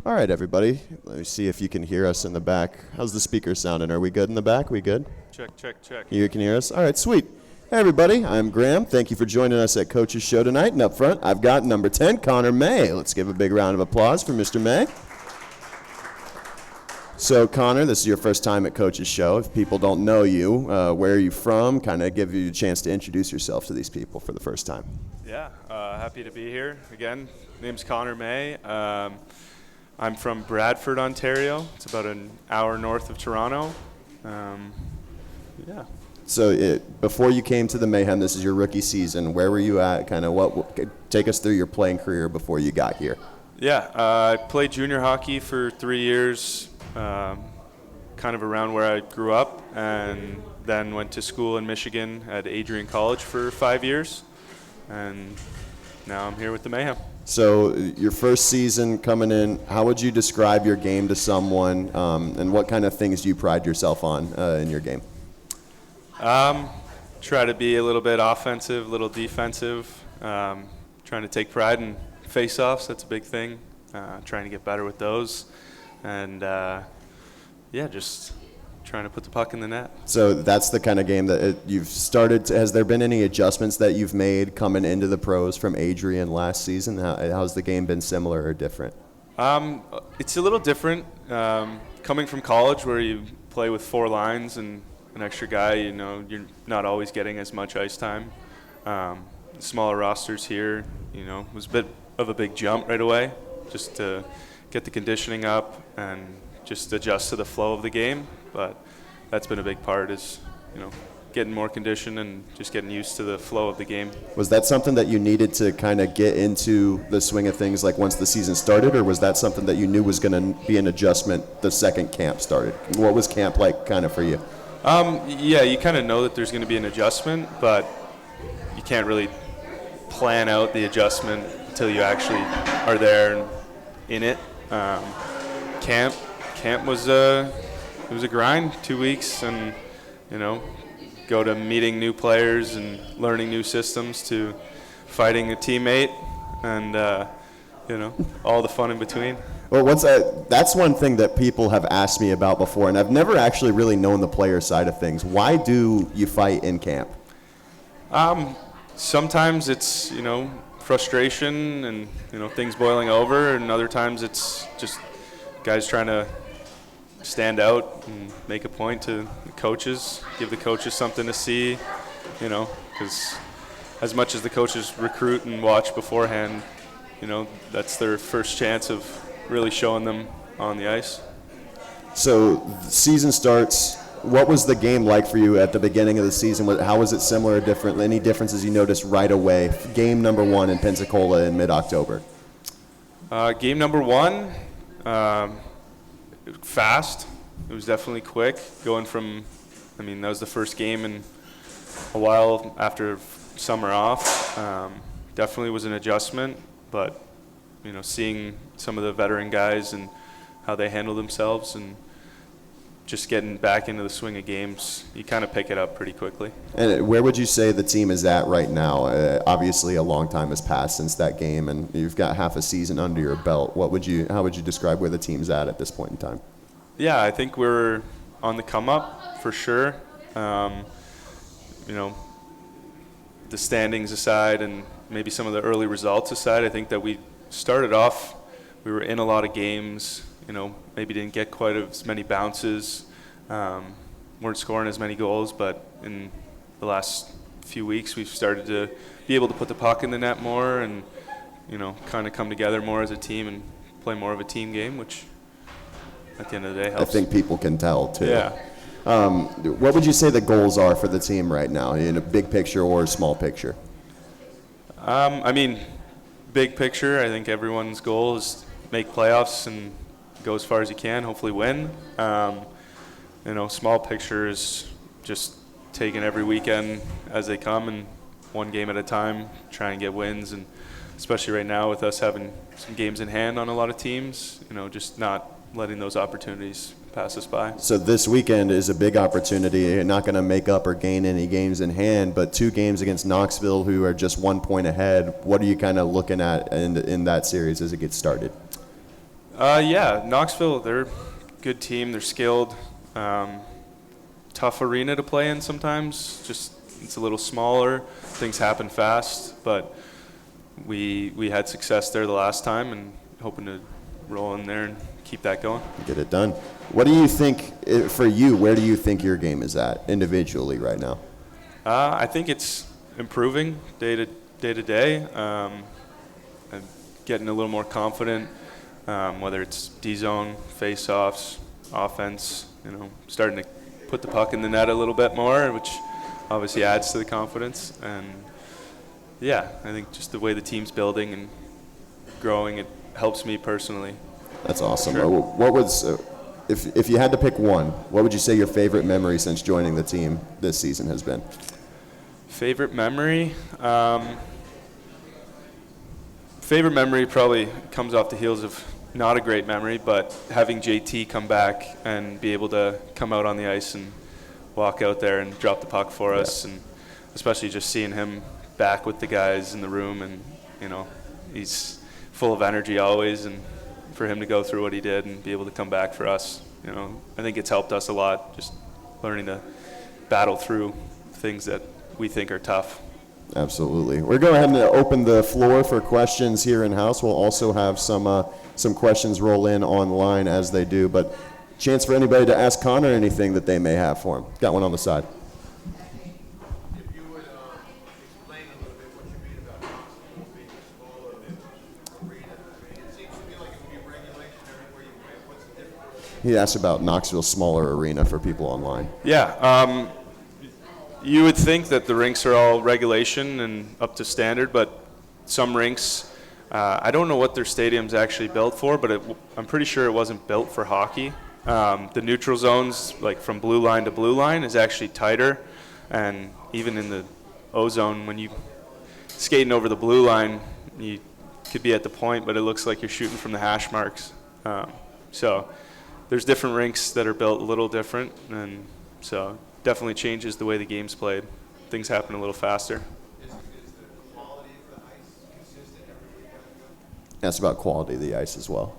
All right, everybody. Let me see if you can hear us in the back. How's the speaker sounding? Are we good in the back? We good? Check, check, check. You can hear us? All right, sweet. Hey, everybody. I'm Graham. Thank you for joining us at Coach's Show tonight. And up front, I've got number 10, Connor May. Let's give a big round of applause for Mr. May. So, Connor, this is your first time at Coach's Show. If people don't know you, where are you from? Kind of give you a chance to introduce yourself to these people for the first time. Yeah, happy to be here. Again, name's Connor May. I'm from Bradford, Ontario. It's about an hour north of Toronto. Yeah. So before you came to the Mayhem, this is your rookie season. Where were you at? Kind of take us through your playing career before you got here. Yeah, I played junior hockey for 3 years, kind of around where I grew up, and then went to school in Michigan at Adrian College for 5 years, and now I'm here with the Mayhem. So your first season coming in, how would you describe your game to someone, and what kind of things do you pride yourself on in your game? Try to be a little bit offensive, a little defensive, trying to take pride in face-offs. That's a big thing, trying to get better with those, and just trying to put the puck in the net. So that's the kind of game that you've started. Has there been any adjustments that you've made coming into the pros from Adrian last season? How's the game been similar or different? It's a little different. Coming from college where you play with 4 lines and an extra guy, you're not always getting as much ice time. Smaller rosters here, was a bit of a big jump right away just to get the conditioning up and just adjust to the flow of the game. But that's been a big part is, getting more condition and just getting used to the flow of the game. Was that something that you needed to kind of get into the swing of things like once the season started, or was that something that you knew was going to be an adjustment the second camp started? What was camp like kind of for you? Yeah, you kind of know that there's going to be an adjustment, but you can't really plan out the adjustment until you actually are there and in it. Camp was it was a grind, 2 weeks, and go to meeting new players and learning new systems to fighting a teammate and all the fun in between. Well, that's one thing that people have asked me about before, and I've never actually really known the player side of things. Why do you fight in camp? Sometimes it's frustration and things boiling over, and other times it's just guys trying to stand out and make a point to the coaches, give the coaches something to see, because as much as the coaches recruit and watch beforehand, that's their first chance of really showing them on the ice. So the season starts. What was the game like for you at the beginning of the season? How was it similar or different? Any differences you noticed right away? Game number 1 in Pensacola in mid-October. Game number 1, fast. It was definitely quick. Going from, that was the first game in a while after summer off. Definitely was an adjustment, but seeing some of the veteran guys and how they handle themselves and just getting back into the swing of games, you kind of pick it up pretty quickly. And where would you say the team is at right now? Obviously, a long time has passed since that game, and you've got half a season under your belt. How would you describe where the team's at this point in time? Yeah, I think we're on the come up for sure. The standings aside and maybe some of the early results aside, I think that we started off, we were in a lot of games, maybe didn't get quite as many bounces, weren't scoring as many goals, but in the last few weeks we've started to be able to put the puck in the net more and, kind of come together more as a team and play more of a team game, which at the end of the day helps. I think people can tell too. Yeah. What would you say the goals are for the team right now, in a big picture or a small picture? Big picture, I think everyone's goal is make playoffs and go as far as you can, hopefully win. Small picture is just taking every weekend as they come and one game at a time, trying to get wins. And especially right now with us having some games in hand on a lot of teams, just not letting those opportunities pass us by. So this weekend is a big opportunity. You're not going to make up or gain any games in hand, but 2 games against Knoxville, who are just 1 point ahead. What are you kind of looking at in that series as it gets started? Yeah, Knoxville, they're a good team. They're skilled. Tough arena to play in sometimes. Just it's a little smaller. Things happen fast, but we had success there the last time, and hoping to roll in there and keep that going. Get it done. What do you think, for you, where do you think your game is at individually right now? I think it's improving day to day. I'm getting a little more confident, whether it's D-zone, face-offs, offense, starting to put the puck in the net a little bit more, which obviously adds to the confidence. And yeah, I think just the way the team's building and growing, it helps me personally. That's awesome. Sure. What was, if you had to pick one, what would you say your favorite memory since joining the team this season has been? Favorite memory? Favorite memory probably comes off the heels of not a great memory, but having JT come back and be able to come out on the ice and walk out there and drop the puck for us, and especially just seeing him back with the guys in the room, and he's full of energy always, and for him to go through what he did and be able to come back for us, I think it's helped us a lot, just learning to battle through things that we think are tough. Absolutely. We're going ahead and open the floor for questions here in house. We'll also have some questions roll in online as they do, but chance for anybody to ask Connor anything that they may have for him. Got one on the side. If you would explain a little bit what you mean about Knoxville being smaller than arena. It seems to me like it would be regulation everywhere you went. What's the difference? He asked about Knoxville's smaller arena for people online. Yeah, you would think that the rinks are all regulation and up to standard, but some rinks, I don't know what their stadium's actually built for, but I'm pretty sure it wasn't built for hockey. The neutral zones, like from blue line to blue line, is actually tighter, and even in the O zone, when you skating over the blue line, you could be at the point, but it looks like you're shooting from the hash marks. So there's different rinks that are built a little different, and so definitely changes the way the game's played. Things happen a little faster. Is the quality of the ice consistent everywhere you go? Asked about quality of the ice as well.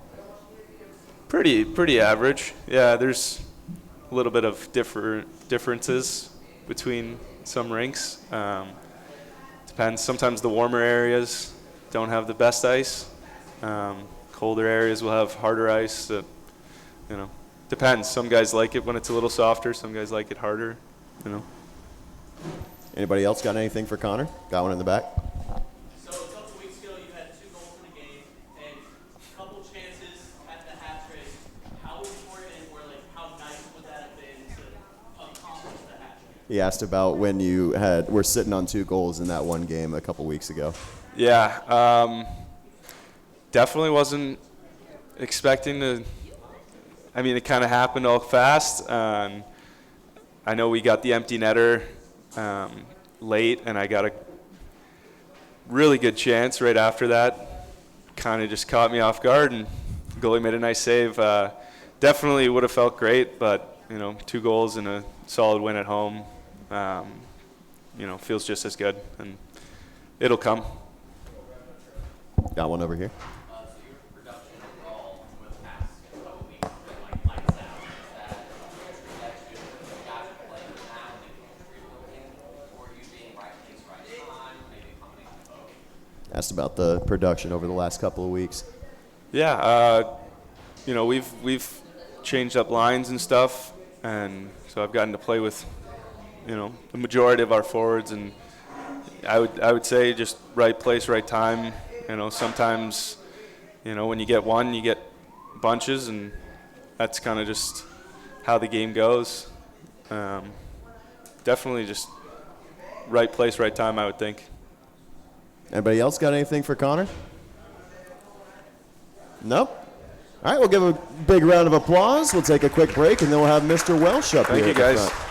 Pretty average. Yeah, there's a little bit of differences between some rinks. Depends. Sometimes the warmer areas don't have the best ice. Colder areas will have harder ice. That, depends. Some guys like it when it's a little softer. Some guys like it harder. Anybody else got anything for Connor? Got one in the back? So a couple weeks ago, you had 2 goals in the game and a couple chances at the hat trick. How important or how nice would that have been to accomplish the hat trick? He asked about when you were sitting on 2 goals in that one game a couple weeks ago. Yeah, definitely wasn't expecting to. I mean, it kind of happened all fast. I know we got the empty netter late, and I got a really good chance right after that. Kind of just caught me off guard, and the goalie made a nice save. Definitely would have felt great, but 2 goals and a solid win at home, feels just as good, and it'll come. Got one over here. So your production overall over the past couple weeks has been lights out. Is that you guys are playing now and rebuilding, or you being right place, right time, maybe a combination of both? Asked about the production over the last couple of weeks. Yeah, we've changed up lines and stuff, and so I've gotten to play with, the majority of our forwards, and I would say just right place, right time. Sometimes, when you get one, you get bunches, and that's kind of just how the game goes. Definitely just right place, right time, I would think. Anybody else got anything for Connor? No? All right, we'll give him a big round of applause. We'll take a quick break, and then we'll have Mr. Welsh up Thank here you, at the guys. front.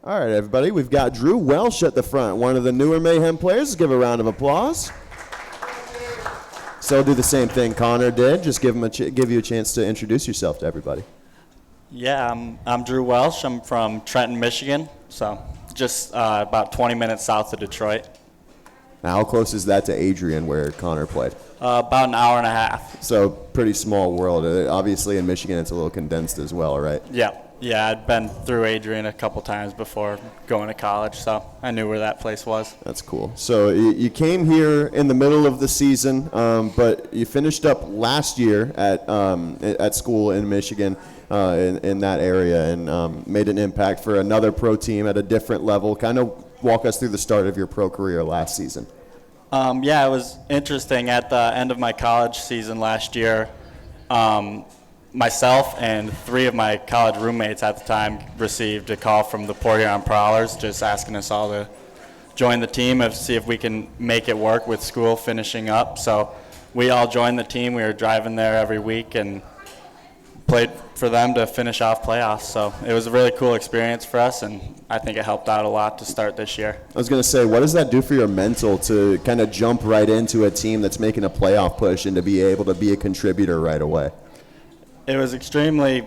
All right, everybody, we've got Drew Welsch at the front, one of the newer Mayhem players. Give a round of applause. So do the same thing Connor did. Just give you a chance to introduce yourself to everybody. Yeah, I'm Drew Welsch. I'm from Trenton, Michigan, so just about 20 minutes south of Detroit. Now, how close is that to Adrian, where Connor played? About an hour and a half. So pretty small world. Obviously, in Michigan, it's a little condensed as well, right? Yeah, I'd been through Adrian a couple times before going to college, so I knew where that place was. That's cool. So you came here in the middle of the season, but you finished up last year at school in Michigan, in that area, and made an impact for another pro team at a different level. Kind of walk us through the start of your pro career last season. Yeah, it was interesting. At the end of my college season last year, myself and 3 of my college roommates at the time received a call from the Port Huron Prowlers just asking us all to join the team and see if we can make it work with school finishing up. So we all joined the team. We were driving there every week and played for them to finish off playoffs. So it was a really cool experience for us, and I think it helped out a lot to start this year. I was going to say, what does that do for your mental to kind of jump right into a team that's making a playoff push and to be able to be a contributor right away? It was extremely,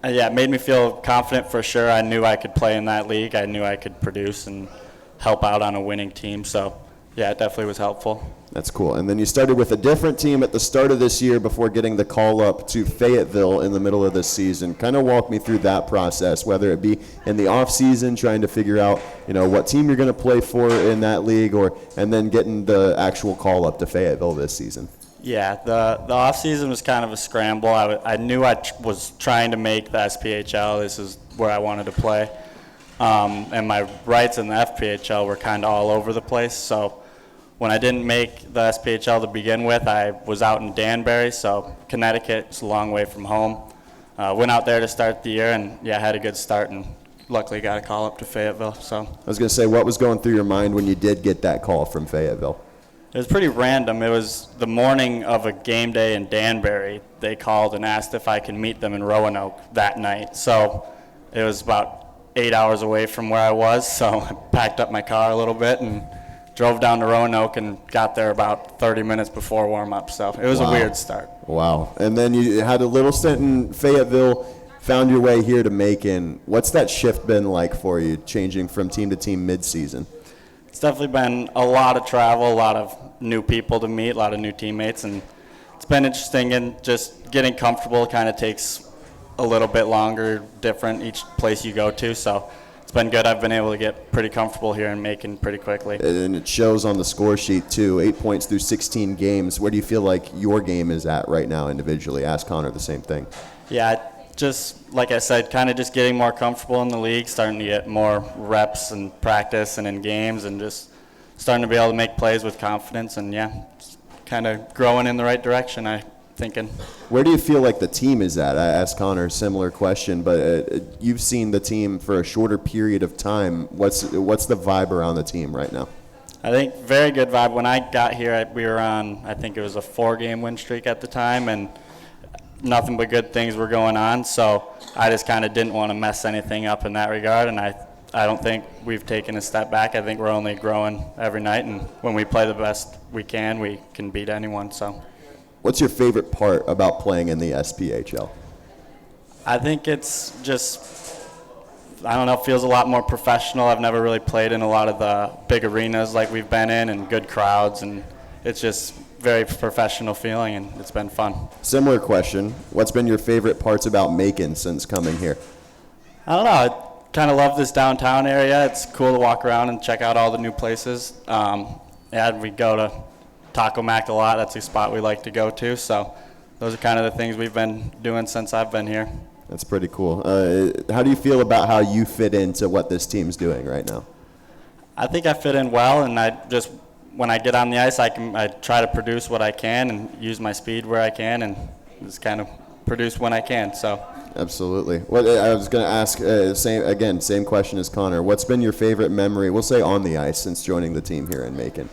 it made me feel confident for sure. I knew I could play in that league. I knew I could produce and help out on a winning team. So, yeah, it definitely was helpful. That's cool. And then you started with a different team at the start of this year before getting the call up to Fayetteville in the middle of this season. Kind of walk me through that process, whether it be in the off season, trying to figure out, what team you're going to play for in that league, and then getting the actual call up to Fayetteville this season. Yeah, the off season was kind of a scramble. I knew I was trying to make the SPHL. This is where I wanted to play. And my rights in the FPHL were kind of all over the place. So when I didn't make the SPHL to begin with, I was out in Danbury, so Connecticut is a long way from home. Went out there to start the year, and had a good start, and luckily got a call up to Fayetteville. So I was going to say, what was going through your mind when you did get that call from Fayetteville? it was pretty random. It was the morning of a game day in Danbury. They called and asked if I could meet them in Roanoke that night. So it was about 8 hours away from where I was, so I packed up my car a little bit and drove down to Roanoke and got there about 30 minutes before warm-up. So it was a weird start. Wow. And then you had a little stint in Fayetteville, found your way here to Macon. What's that shift been like for you, changing from team to team mid-season? It's definitely been a lot of travel, a lot of new people to meet, a lot of new teammates, and it's been interesting, and just getting comfortable kind of takes a little bit longer, different each place you go to. So it's been good. I've been able to get pretty comfortable here in Macon pretty quickly. And it shows on the score sheet too, 8 points through 16 games. Where do you feel like your game is at right now individually? Ask Connor the same thing. Yeah, just like I said, kind of just getting more comfortable in the league, starting to get more reps and practice and in games, and just starting to be able to make plays with confidence, and kind of growing in the right direction, I'm thinking. Where do you feel like the team is at? I asked Connor a similar question, but you've seen the team for a shorter period of time. What's the vibe around the team right now? I think very good vibe. When I got here, we were on, I think it was a 4-game win streak at the time, and nothing but good things were going on. So I just kind of didn't want to mess anything up in that regard, and I don't think we've taken a step back. I think we're only growing every night, and when we play the best we can beat anyone. So. What's your favorite part about playing in the SPHL? I think it's just, I don't know, it feels a lot more professional. I've never really played in a lot of the big arenas like we've been in, and good crowds, and it's just very professional feeling, and it's been fun. Similar question. What's been your favorite parts about Macon since coming here? I don't know. I kind of love this downtown area. It's cool to walk around and check out all the new places. We go to Taco Mac a lot. That's a spot we like to go to. So those are kind of the things we've been doing since I've been here. That's pretty cool. How do you feel about how you fit into what this team's doing right now? I think I fit in well, and when I get on the ice, I try to produce what I can and use my speed where I can, and just kind of produce when I can. So. Absolutely. What I was going to ask, same question as Connor. What's been your favorite memory, we'll say on the ice, since joining the team here in Macon?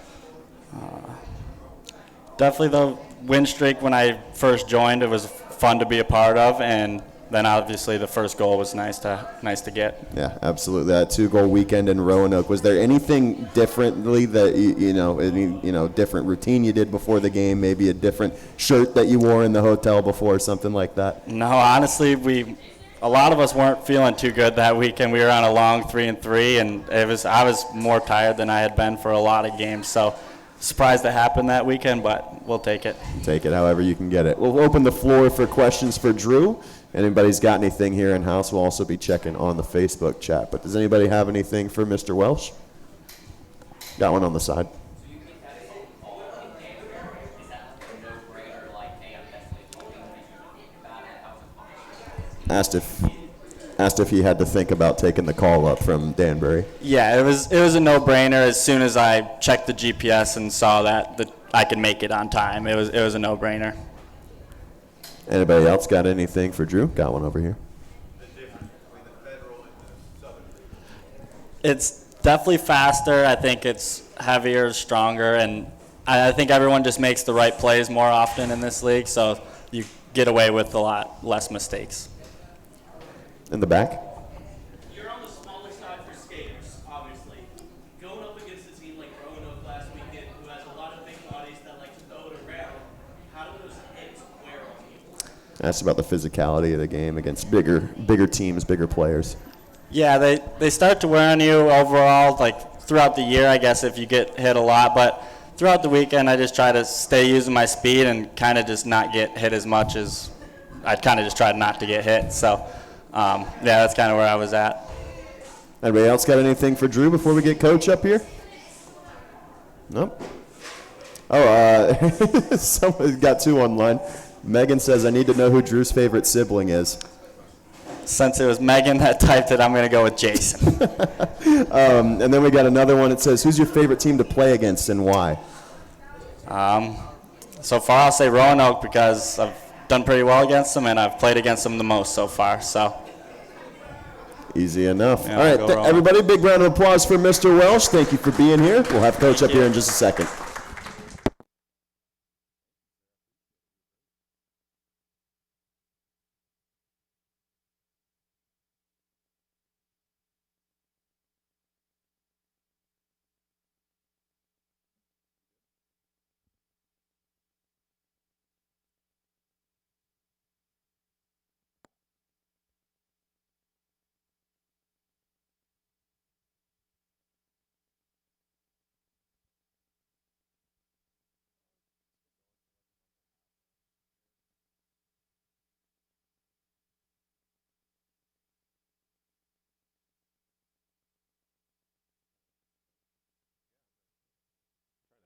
Definitely the win streak when I first joined. It was fun to be a part of, and then obviously the first goal was nice to get. Yeah, absolutely. That 2-goal weekend in Roanoke. Was there anything differently that any different routine you did before the game? Maybe a different shirt that you wore in the hotel before, something like that? No, honestly, a lot of us weren't feeling too good that weekend. We were on a long 3-3, and I was more tired than I had been for a lot of games. So surprised it happened that weekend, but we'll take it. Take it however you can get it. We'll open the floor for questions for Drew. Anybody's got anything here in house, we'll also be checking on the Facebook chat. But does anybody have anything for Mr. Welsh? Got one on the side. Asked if he had to think about taking the call up from Danbury. Yeah, it was a no-brainer. As soon as I checked the GPS and saw that I could make it on time, it was a no-brainer. Anybody else got anything for Drew? Got one over here. The difference between the federal and the southern league? It's definitely faster. I think it's heavier, stronger, and I think everyone just makes the right plays more often in this league, so you get away with a lot less mistakes. In the back? You're on the smaller side for skaters, obviously. Going up against a team like Roanoke last weekend, who has a lot of big bodies that like to throw it around, how do those hits wear on you? Asked about the physicality of the game against bigger teams, bigger players. Yeah, they start to wear on you overall, like throughout the year, I guess, if you get hit a lot. But throughout the weekend, I just try to stay using my speed and kind of just not get hit as much as I kind of just tried not to get hit. So, yeah, that's kind of where I was at. Anybody else got anything for Drew before we get Coach up here? Nope. Oh, someone got two online. Megan says, I need to know who Drew's favorite sibling is. Since it was Megan that typed it, I'm going to go with Jason. And then we got another one that says, who's your favorite team to play against and why? So far, I'll say Roanoke because I've done pretty well against them, and I've played against them the most so far. So easy enough. Yeah, All right, go Roanoke. everybody, big round of applause for Mr. Welsh. Thank you for being here. We'll have Coach up here in just a second.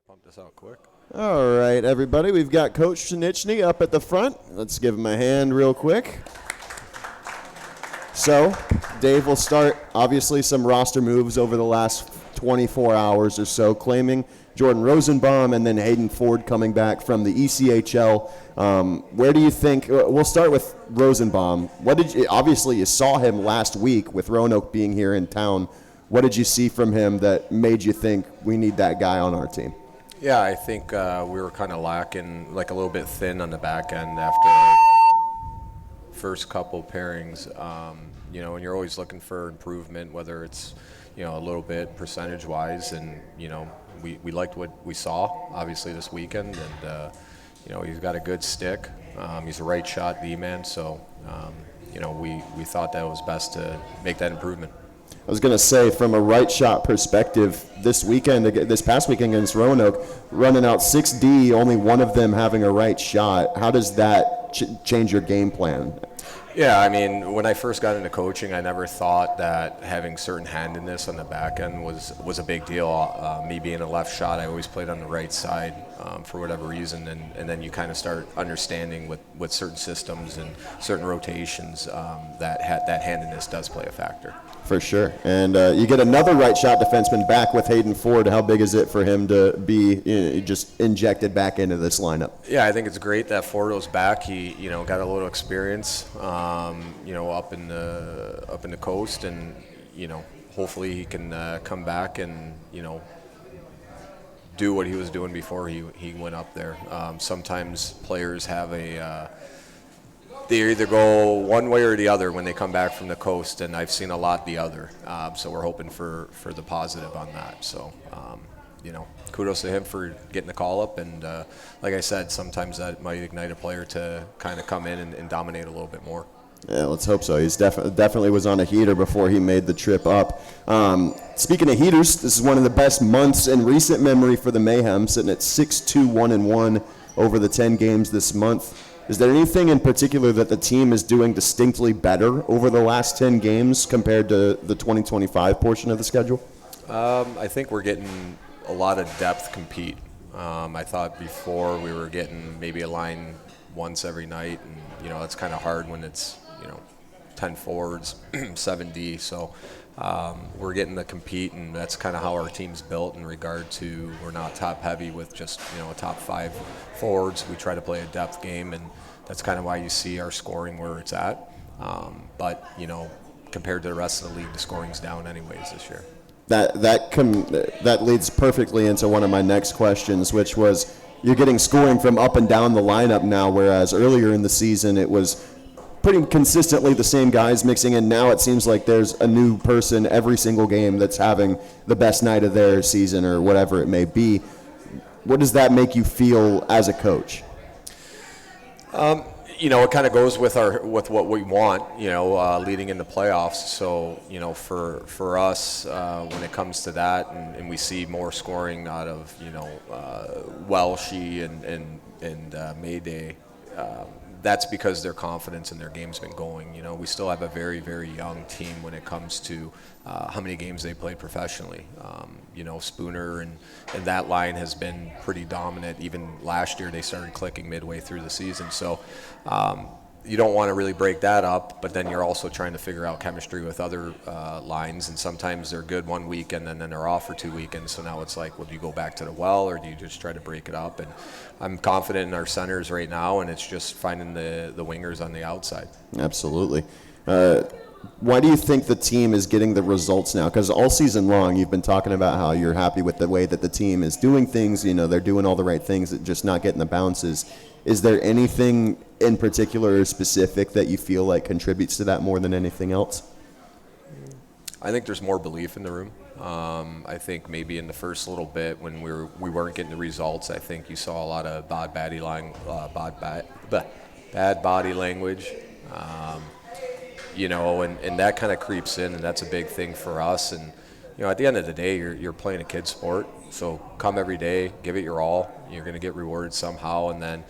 Pump this out quick. All right, everybody, we've got Coach Pszenyczny up at the front. Let's give him a hand real quick. So, Dave will start, obviously, some roster moves over the last 24 hours or so, claiming Jordan Rosenbaum and then Hayden Ford coming back from the ECHL. Where do you think, we'll start with Rosenbaum. Obviously, you saw him last week with Roanoke being here in town. What did you see from him that made you think we need that guy on our team? Yeah, I think we were kind of lacking, like a little bit thin on the back end after our first couple pairings. And you're always looking for improvement, whether it's, a little bit percentage-wise. And, we liked what we saw, obviously, this weekend. And, he's got a good stick. He's a right shot D-man. So, we thought that was best to make that improvement. I was going to say, from a right shot perspective, this past weekend against Roanoke, running out 6D, only one of them having a right shot. How does that change your game plan? Yeah, I mean, when I first got into coaching, I never thought that having certain handedness on the back end was a big deal. Me being a left shot, I always played on the right side for whatever reason, and then you kind of start understanding with certain systems and certain rotations that handedness does play a factor. For sure. And you get another right shot defenseman back with Hayden Ford. How big is it for him to be just injected back into this lineup? Yeah, I think it's great that Fordo's back. He got a little experience up in the coast, and hopefully he can come back and do what he was doing before he went up there. Sometimes players have they either go one way or the other when they come back from the coast, and I've seen a lot the other. So we're hoping for the positive on that. So, kudos to him for getting the call up. And like I said, sometimes that might ignite a player to kind of come in and dominate a little bit more. Yeah, let's hope so. He's definitely was on a heater before he made the trip up. Speaking of heaters, this is one of the best months in recent memory for the Mayhem, sitting at 6-2, 1-1 over the 10 games this month. Is there anything in particular that the team is doing distinctly better over the last 10 games compared to the 2025 portion of the schedule? I think we're getting a lot of depth compete. I thought before we were getting maybe a line once every night, and that's kind of hard when it's 10 forwards, 7D. So we're getting to compete, and that's kind of how our team's built in regard to we're not top heavy with just a top 5 forwards. We try to play a depth game, and that's kind of why you see our scoring where it's at. But compared to the rest of the league, the scoring's down anyways this year. That leads perfectly into one of my next questions, which was you're getting scoring from up and down the lineup now, whereas earlier in the season it was pretty consistently the same guys mixing in. Now it seems like there's a new person every single game that's having the best night of their season or whatever it may be. What does that make you feel as a coach? It kind of goes with what we want, leading into playoffs. So, for us, when it comes to that, and we see more scoring out of, Welsh and Mayday, that's because their confidence in their game's been going. We still have a very, very young team when it comes to how many games they played professionally. Spooner and that line has been pretty dominant. Even last year, they started clicking midway through the season. So you don't want to really break that up, but then you're also trying to figure out chemistry with other lines, and sometimes they're good one weekend and then they're off for 2 weekends. So now it's like, well, do you go back to the well or do you just try to break it up? And I'm confident in our centers right now, and it's just finding the wingers on the outside. Absolutely. Why do you think the team is getting the results now? Because all season long you've been talking about how you're happy with the way that the team is doing things. They're doing all the right things, just not getting the bounces. Is there anything in particular or specific that you feel like contributes to that more than anything else? I think there's more belief in the room. I think maybe in the first little bit when we weren't getting the results, I think you saw a lot of bad body language. And that kind of creeps in, and that's a big thing for us. And at the end of the day, you're playing a kid sport, so come every day, give it your all. You're going to get rewarded somehow. And then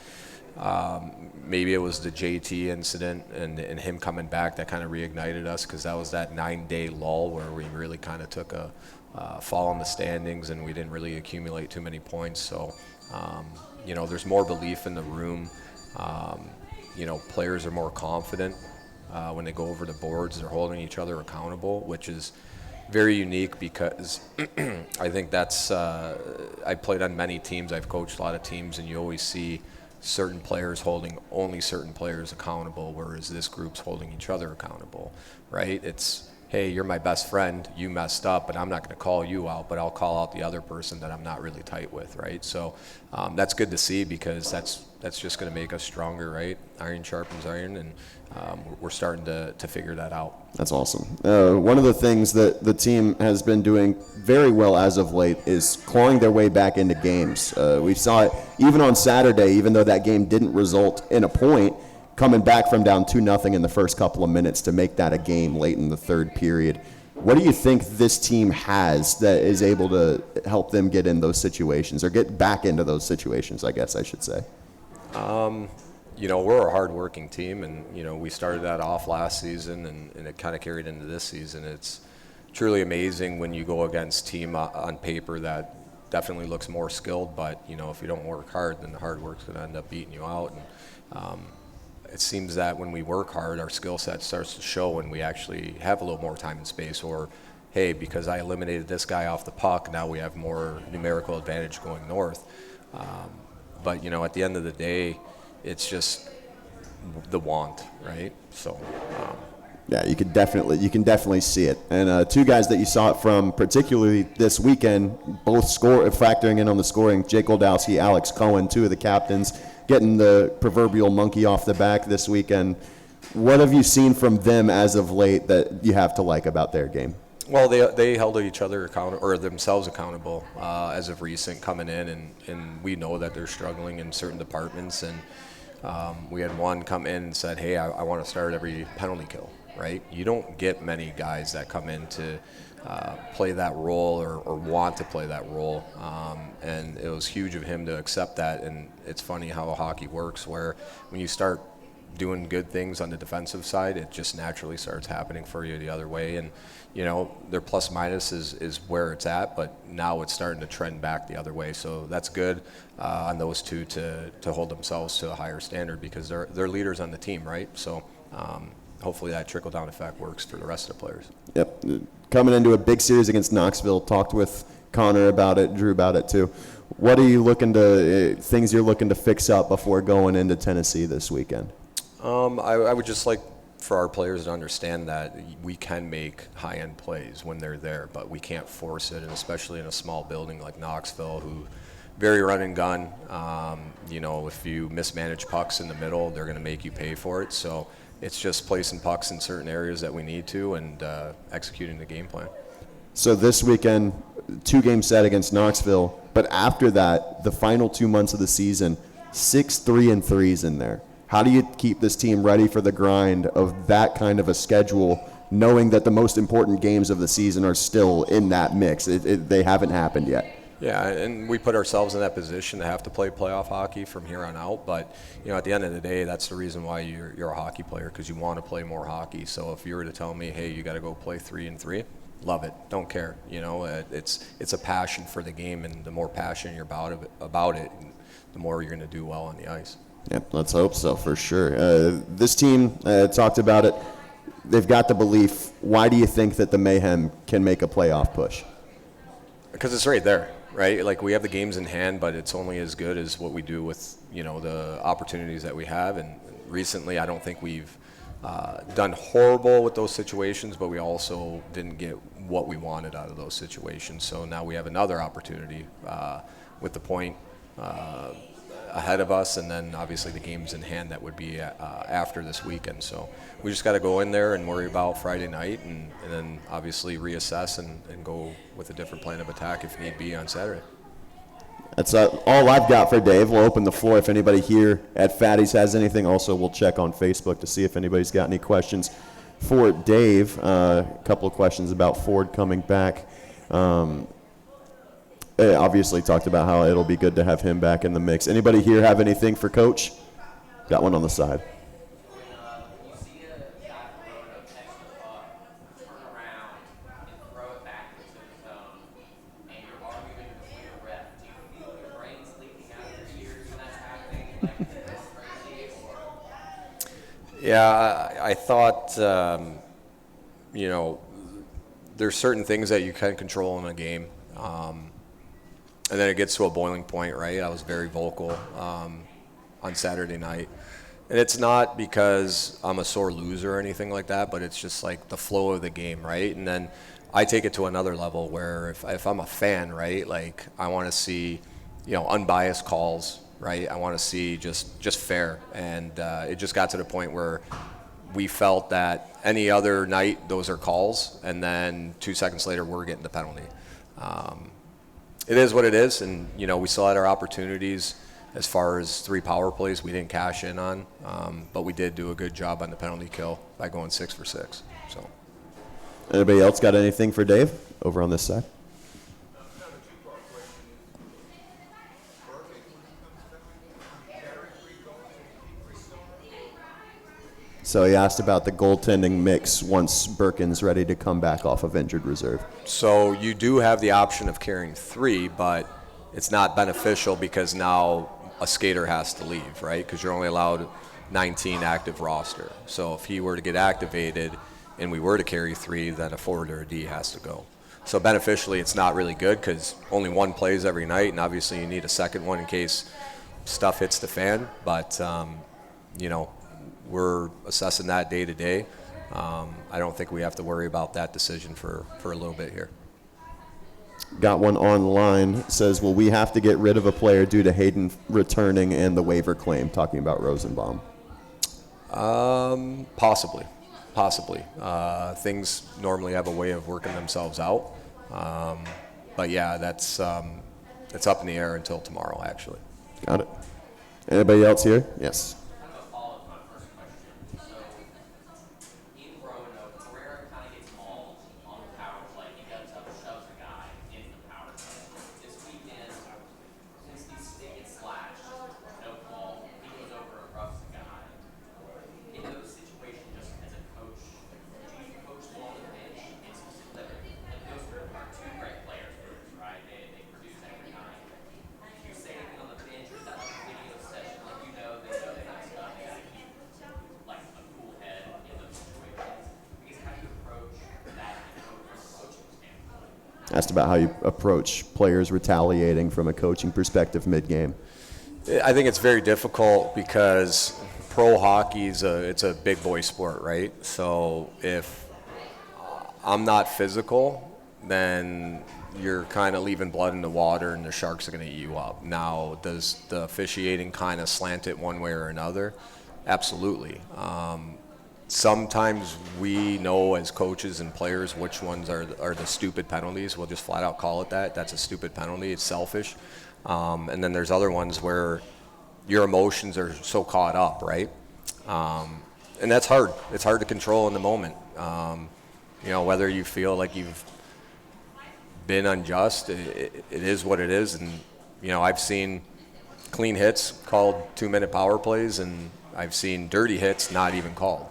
maybe it was the JT incident and him coming back that kind of reignited us, because that was that 9-day lull where we really kind of took a fall in the standings and we didn't really accumulate too many points. So there's more belief in the room. Players are more confident. When they go over the boards, they're holding each other accountable, which is very unique because I think that's I've played on many teams, I've coached a lot of teams, and you always see certain players holding only certain players accountable, whereas this group's holding each other accountable, right? It's, hey, you're my best friend, you messed up, but I'm not going to call you out, but I'll call out the other person that I'm not really tight with, right? So that's good to see, because that's just going to make us stronger, right? Iron sharpens iron, and we're starting to figure that out. That's awesome. One of the things that the team has been doing very well as of late is clawing their way back into games. We saw it even on Saturday, even though that game didn't result in a point, coming back from down 2-0 in the first couple of minutes to make that a game late in the third period. What do you think this team has that is able to help them get in those situations, or get back into those situations, I guess I should say? We're a hard-working team, and, we started that off last season, and it kind of carried into this season. It's truly amazing when you go against team on paper that definitely looks more skilled, but, if you don't work hard, then the hard work's going to end up beating you out. And it seems that when we work hard, our skill set starts to show when we actually have a little more time and space, or, hey, because I eliminated this guy off the puck, now we have more numerical advantage going north. But, at the end of the day, it's just the want, right? So, yeah, you can definitely see it. And two guys that you saw it from, particularly this weekend, both factoring in on the scoring. Jake Goldowski, Alex Cohen, two of the captains. getting the proverbial monkey off the back this weekend. What have you seen from them as of late that you have to like about their game? Well, they held each other accountable, or themselves accountable, as of recent coming in, and we know that they're struggling in certain departments. And we had one come in and said, hey, I want to start every penalty kill, right? You don't get many guys that come in to play that role or want to play that role. And it was huge of him to accept that. And it's funny how hockey works, where when you start doing good things on the defensive side, it just naturally starts happening for you the other way. And, you know, their plus minus is where it's at, but now it's starting to trend back the other way. So that's good on those two to hold themselves to a higher standard, because they're leaders on the team, right? So hopefully that trickle-down effect works for the rest of the players. Yep. Coming into a big series against Knoxville, talked with Connor about it, Drew about it too. What are you looking to, things you're looking to fix up before going into Tennessee this weekend? I would just like for our players to understand that we can make high-end plays when they're there, but we can't force it, and especially in a small building like Knoxville, who very run and gun. You know, if you mismanage pucks in the middle, they're going to make you pay for it. So it's just placing pucks in certain areas that we need to, and executing the game plan. So this weekend, 2-game set against Knoxville, but after that, the final 2 months of the season, 6 3-3s in there. How do you keep this team ready for the grind of that kind of a schedule, knowing that the most important games of the season are still in that mix? They haven't happened yet. Yeah, and we put ourselves in that position to have to play playoff hockey from here on out. But, you know, at the end of the day, that's the reason why you're a hockey player, because you want to play more hockey. So if you were to tell me, hey, you got to go play 3-3, love it, don't care. You know, it's a passion for the game, and the more passionate you're about it, the more you're going to do well on the ice. Yep, let's hope so, for sure. This team talked about it. They've got the belief. Why do you think that the Mayhem can make a playoff push? Because it's right there, right? Like, we have the games in hand, but it's only as good as what we do with, you know, the opportunities that we have. And recently, I don't think we've done horrible with those situations, but we also didn't get what we wanted out of those situations. So now we have another opportunity with the point ahead of us, and then obviously the games in hand that would be after this weekend. So we just got to go in there and worry about Friday night, and then obviously reassess and go with a different plan of attack if need be on Saturday. That's all I've got for Dave. We'll open the floor if anybody here at Fatty's has anything. Also, we'll check on Facebook to see if anybody's got any questions for Dave. A couple of questions about Ford coming back. Obviously talked about how it'll be good to have him back in the mix. Anybody here have anything for Coach? Got one on the side. When you see a guy throwing a catch the puck, turn around and throw it back into the zone, and you're arguing with your ref, do you feel your brain's leaking out of your ears when that's happening? Like, is this crazy, or? Yeah, I thought, you know, there's certain things that you can control in a game. And then it gets to a boiling point, right? I was very vocal on Saturday night. And it's not because I'm a sore loser or anything like that, but it's just like the flow of the game, right? And then I take it to another level where if I'm a fan, right, like I want to see, you know, unbiased calls, right? I want to see just fair. And it just got to the point where we felt that any other night, those are calls, and then 2 seconds later, we're getting the penalty. It is what it is, and you know we still had our opportunities as far as 3 power plays we didn't cash in on, but we did do a good job on the penalty kill by going 6 for 6. So, Anybody else got anything for Dave over on this side? Another two-part question is, Berkeley, when he comes back, carry 3 goals and keep 3 going? So he asked about the goaltending mix once Birkin's ready to come back off of injured reserve. so you do have the option of carrying 3, but it's not beneficial because now a skater has to leave, right? Because you're only allowed 19 active roster. So if he were to get activated and we were to carry 3, then a forward or a D has to go. So beneficially, it's not really good because only 1 plays every night, and obviously you need a second one in case stuff hits the fan. But, you know, we're assessing that day to day. I don't think we have to worry about that decision for a little bit here. Got one online. It says, will we have to get rid of a player due to Hayden returning and the waiver claim? Talking about Rosenbaum. Possibly. Things normally have a way of working themselves out. But yeah, that's it's up in the air until tomorrow, actually. Got it. Anybody else here? Yes. Kind of a follow-up to my first question. So, in Roanoke, Carrera kind of gets mauled on the power play. He shoves a guy into the power play. This weekend, since these stick gets slashed, no call, he goes over and roughs the guy. In those situations, just as a coach, do you coach them on the bench and specifically, and those are two great players, right? They produce every night. Do you say anything on the bench, or is that like a video session? Like they know they got stuff. They got to keep like a cool head in those situations. Because how do you approach that from a coaching standpoint? Asked about how you approach players retaliating from a coaching perspective mid-game. I think it's very difficult because pro hockey it's a big boy sport, right? So if I'm not physical, then you're kind of leaving blood in the water and the Sharks are going to eat you up. Now, does the officiating kind of slant it one way or another? Absolutely. Sometimes we know as coaches and players which ones are the stupid penalties. We'll just flat out call it that. That's a stupid penalty. It's selfish. And then there's other ones where your emotions are so caught up, right? And that's hard. It's hard to control in the moment. Whether you feel like you've been unjust, it is what it is. And, I've seen clean hits called 2-minute power plays, and I've seen dirty hits not even called.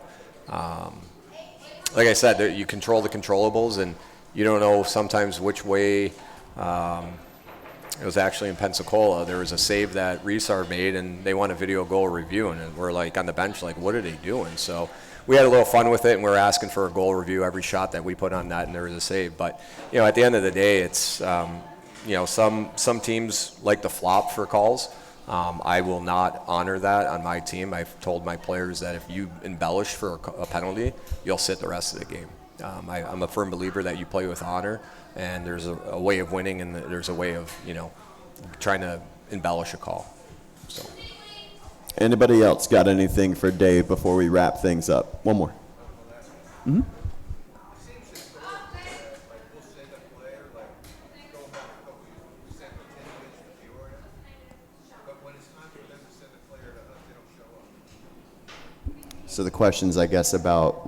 Like I said, you control the controllables, and you don't know sometimes which way. It was actually in Pensacola. There was a save that Resar made, and they want a video goal review, and we're like on the bench, like, what are they doing? So we had a little fun with it, and we were asking for a goal review every shot that we put on net, and there was a save. But at the end of the day, it's some teams like to flop for calls. I will not honor that on my team. I've told my players that if you embellish for a penalty, you'll sit the rest of the game. I'm a firm believer that you play with honor, and there's a way of winning, and there's a way of trying to embellish a call. So. Anybody else got anything for Dave before we wrap things up? One more. Mm-hmm. So the questions, I guess, about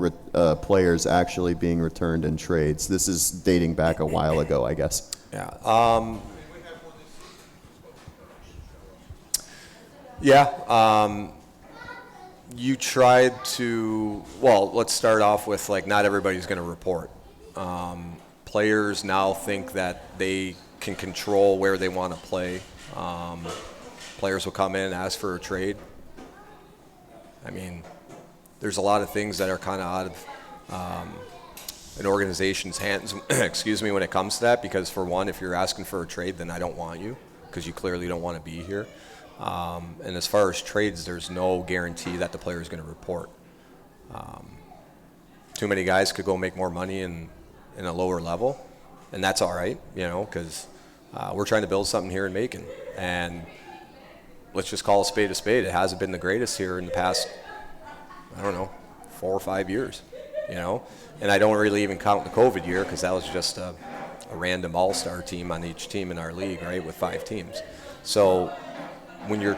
players actually being returned in trades. This is dating back a while ago, I guess. Yeah. You tried to, let's start off with, not everybody's going to report. Players now think that they can control where they want to play. Players will come in and ask for a trade. I mean, there's a lot of things that are kind of out of an organization's hands, when it comes to that, because for one, if you're asking for a trade, then I don't want you, because you clearly don't want to be here. And as far as trades, there's no guarantee that the player is going to report. Too many guys could go make more money in a lower level, and that's all right, because we're trying to build something here in Macon. And let's just call a spade a spade. It hasn't been the greatest here in the past, 4 or 5 years, And I don't really even count the COVID year, because that was just a random all-star team on each team in our league, right, with 5 teams. So when you're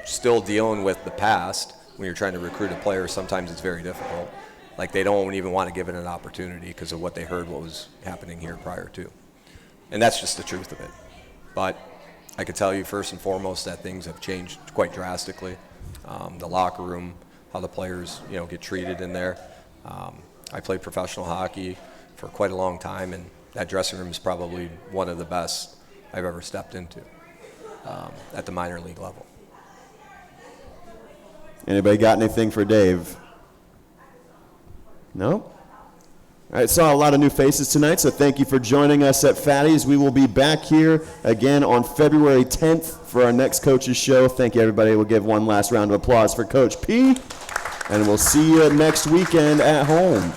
still dealing with the past, when you're trying to recruit a player, sometimes it's very difficult. Like, they don't even want to give it an opportunity because of what they heard what was happening here prior to. And that's just the truth of it. But I could tell you first and foremost that things have changed quite drastically. The locker room, how the players, get treated in there. I played professional hockey for quite a long time, and that dressing room is probably one of the best I've ever stepped into at the minor league level. Anybody got anything for Dave? No? All right, saw a lot of new faces tonight, so thank you for joining us at Fatty's. We will be back here again on February 10th for our next coaches show. Thank you, everybody. We'll give one last round of applause for Coach P, and we'll see you next weekend at home.